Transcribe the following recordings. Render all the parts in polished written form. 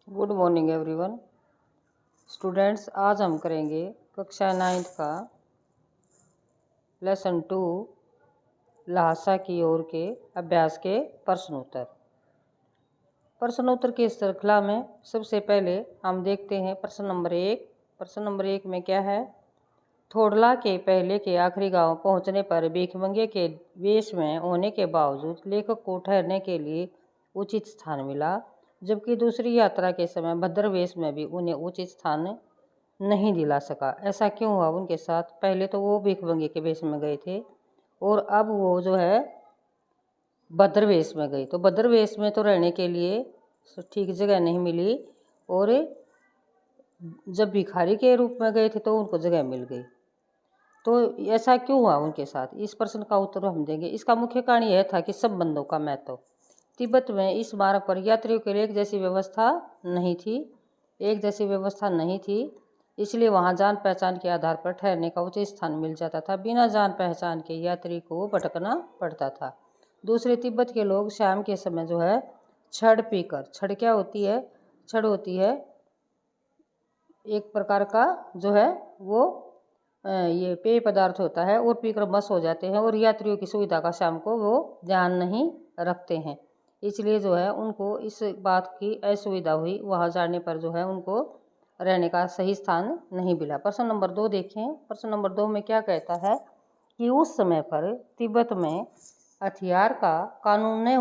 Good morning everyone. Students, आज हम करेंगे कक्षा 9th का लेसन 2 लहासा की ओर के अभ्यास के प्रश्नोत्तर की श्रृंखला में सबसे पहले हम देखते हैं प्रश्न नंबर 1। प्रश्न नंबर 1 में क्या है? थोड़ला के पहले के आखिरी गांव पहुंचने पर भिखमंगे के वेश में होने के बावजूद लेखक को ठहरने के लिए उचित स्थान मिला, जबकि दूसरी यात्रा के समय भद्र वेश में भी उन्हें उचित स्थान नहीं दिला सका। ऐसा क्यों हुआ उनके साथ? पहले तो वो भिखमंगे के वेश में गए थे और अब वो जो है भद्र वेश में गई, तो भद्र वेश में तो रहने के लिए ठीक जगह नहीं मिली और जब भिखारी के रूप में गए थे तो उनको जगह मिल गई। तो ऐसा क्यों हुआ उनके साथ? इस प्रश्न का उत्तर हम देंगे। इसका मुख्य कारण यह था कि संबंधों का महत्व। तिब्बत में इस मार्ग पर यात्रियों के लिए एक जैसी व्यवस्था नहीं थी, इसलिए वहां जान पहचान के आधार पर ठहरने का उचित स्थान मिल जाता था। बिना जान पहचान के यात्री को भटकना पड़ता था। दूसरे, तिब्बत के लोग शाम के समय जो है छड़ पीकर, छड़ क्या होती है? छड़ होती है एक प्रकार का जो है वो ये पेय पदार्थ होता है, और पीकर मस्त हो जाते हैं और यात्रियों की सुविधा का शाम को वो ध्यान नहीं रखते हैं। इसलिए जो है उनको इस बात की असुविधा हुई, वहाँ जाने पर जो है उनको रहने का सही स्थान नहीं मिला। प्रश्न नंबर 2 देखें। प्रश्न नंबर 2 में क्या कहता है कि उस समय पर तिब्बत में हथियार का कानून न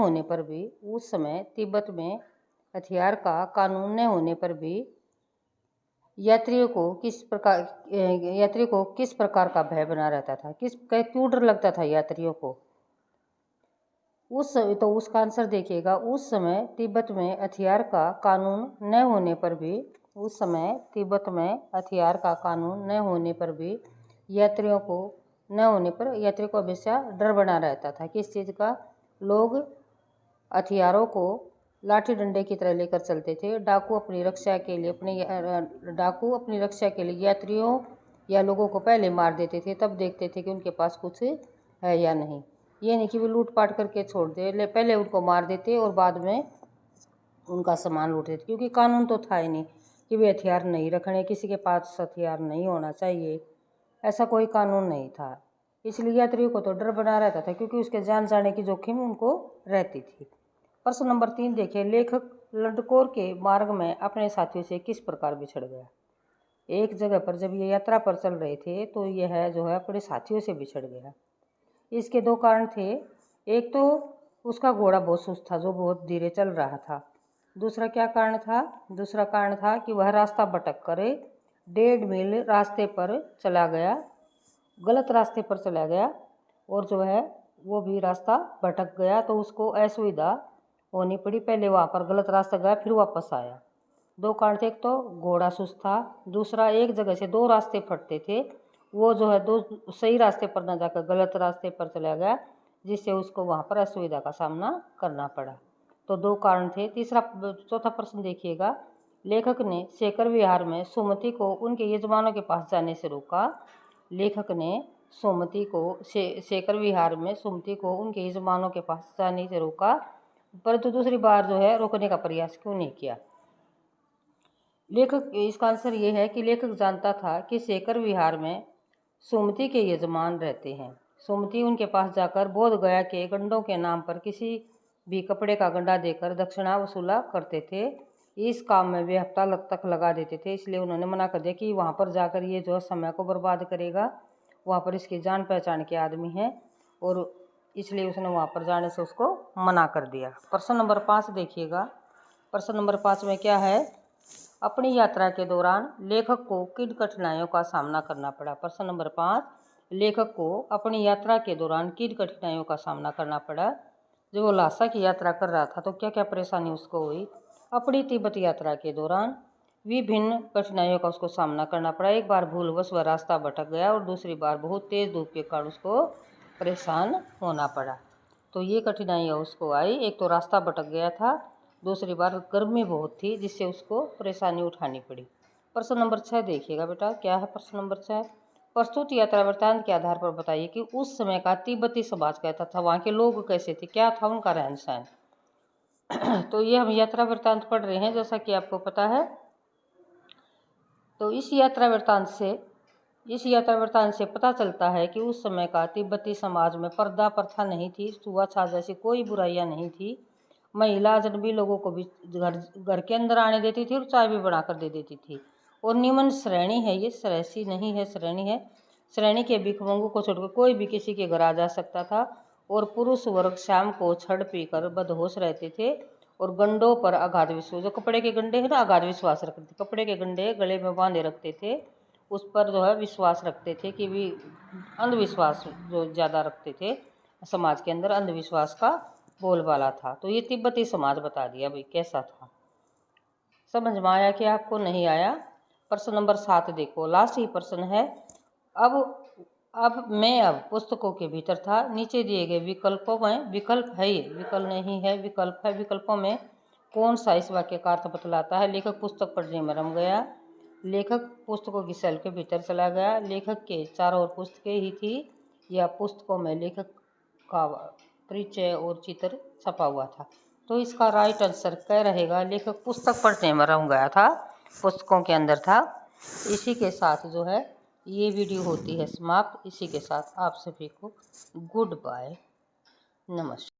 होने पर भी यात्रियों को किस प्रकार का भय बना रहता था? क्यों डर लगता था यात्रियों को? उसका आंसर देखिएगा। उस समय तिब्बत में हथियार का कानून न होने पर भी यात्रियों को हमेशा डर बना रहता था। किस चीज़ का? लोग हथियारों को लाठी डंडे की तरह लेकर चलते थे। डाकू अपनी रक्षा के लिए यात्रियों या लोगों को पहले मार देते थे, तब देखते थे कि उनके पास कुछ है या नहीं। ये नहीं कि वे लूटपाट करके छोड़ दे, पहले उनको मार देते और बाद में उनका सामान लूट देते, क्योंकि कानून तो था ही नहीं कि वे हथियार नहीं रखने, किसी के पास हथियार नहीं होना चाहिए, ऐसा कोई कानून नहीं था। इसलिए यात्रियों को तो डर बना रहता था, क्योंकि उसके जान जाने की जोखिम उनको रहती थी। प्रश्न नंबर 3 देखिए। लेखक लंडकोर के मार्ग में अपने साथियों से किस प्रकार बिछड़ गया? एक जगह पर जब ये यात्रा पर चल रहे थे तो यह जो है अपने साथियों से बिछड़ गया। इसके 2 कारण थे। एक तो उसका घोड़ा बहुत सुस्त था, जो बहुत धीरे चल रहा था। दूसरा कारण था कि वह रास्ता भटक कर 1.5 मील गलत रास्ते पर चला गया, और जो है वो भी रास्ता भटक गया, तो उसको असुविधा होनी पड़ी। पहले वहाँ पर गलत रास्ता गया, फिर वापस आया। 2 कारण थे। एक तो घोड़ा सुस्त था, दूसरा एक जगह से 2 रास्ते फटते थे, वो जो है 2 सही रास्ते पर न जाकर गलत रास्ते पर चला गया, जिससे उसको वहाँ पर असुविधा का सामना करना पड़ा। तो 2 कारण थे। चौथा प्रश्न देखिएगा। लेखक ने शेखर विहार में सुमति को उनके यजमानों के पास जाने से रोका। शेखर विहार में सुमति को उनके यजमानों के पास जाने से रोका, परंतु दूसरी बार जो है रोकने का प्रयास क्यों नहीं किया? इसका आंसर ये है कि लेखक जानता था कि शेखर विहार में सुमति के यजमान रहते हैं। सुमति उनके पास जाकर बोध गया के गंडों के नाम पर किसी भी कपड़े का गंडा देकर दक्षिणा वसूला करते थे। इस काम में वे हफ्ता तक लगा देते थे, इसलिए उन्होंने मना कर दिया कि वहाँ पर जाकर ये जो समय को बर्बाद करेगा। वहाँ पर इसकी जान पहचान के आदमी हैं, और इसलिए उसने वहाँ पर जाने से उसको मना कर दिया। प्रश्न नंबर 5 देखिएगा। प्रश्न नंबर 5 में क्या है? अपनी यात्रा के दौरान लेखक को किन कठिनाइयों का सामना करना पड़ा? प्रश्न नंबर 5, लेखक को अपनी यात्रा के दौरान किन कठिनाइयों का सामना करना पड़ा? जब वो लहासा की यात्रा कर रहा था तो क्या क्या परेशानी उसको हुई? अपनी तिब्बत यात्रा के दौरान विभिन्न कठिनाइयों का उसको सामना करना पड़ा। एक बार भूलवश वह रास्ता भटक गया, और दूसरी बार बहुत तेज़ धूप के कारण उसको परेशान होना पड़ा। तो ये कठिनाइयाँ उसको आई। एक तो रास्ता भटक गया था, दूसरी बार गर्मी बहुत थी, जिससे उसको परेशानी उठानी पड़ी। प्रश्न नंबर 6 देखिएगा बेटा। क्या है प्रश्न नंबर 6? प्रस्तुत यात्रा वृत्तांत के आधार पर बताइए कि उस समय का तिब्बती समाज कैसा था, वहाँ के लोग कैसे थे, क्या था उनका रहन सहन। तो ये हम यात्रा वृत्तांत पढ़ रहे हैं, जैसा कि आपको पता है। तो इस यात्रा वृत्तांत से पता चलता है कि उस समय का तिब्बती समाज में पर्दा प्रथा नहीं थी, छूआछात जैसी कोई बुराइयां नहीं थी। महिला अजनबी लोगों को भी घर के अंदर आने देती थी और चाय भी बना कर दे देती थी। और निम्न श्रेणी है, ये श्रेणी नहीं है, श्रेणी है। श्रेणी के भिखमंगों को छोड़कर कोई भी किसी के घर आ जा सकता था। और पुरुष वर्ग शाम को छड़ पीकर बदहोश रहते थे और गंडों पर अगाध विश्वास, जो कपड़े के गंडे हैं ना, अगाध विश्वास रखते थे। कपड़े के गंडे गले में बांधे रखते थे, उस पर जो है विश्वास रखते थे कि भी अंधविश्वास जो ज़्यादा रखते थे समाज के अंदर, अंधविश्वास का बोलबाला था। तो ये तिब्बती समाज बता दिया भाई कैसा था। समझ में आया कि आपको नहीं आया? प्रश्न नंबर 7 देखो, लास्ट ही प्रश्न है। अब पुस्तकों के भीतर था, नीचे दिए गए विकल्पों में, विकल्प है ये, विकल्प नहीं है, विकल्प है, विकल्पों में कौन सा इस वाक्य का अर्थ बतलाता है? लेखक पुस्तक पढ़ने में रम गया, लेखक पुस्तकों की सेल के भीतर चला गया, लेखक के चारों ओर पुस्तकें ही थी, या पुस्तकों में लेखक का परिचय और चित्र छपा हुआ था। तो इसका राइट आंसर क्या रहेगा? लेखक पुस्तक पढ़ने में रम गया था, पुस्तकों के अंदर था। इसी के साथ जो है ये वीडियो होती है समाप्त। इसी के साथ आप सभी को गुड बाय, नमस्कार।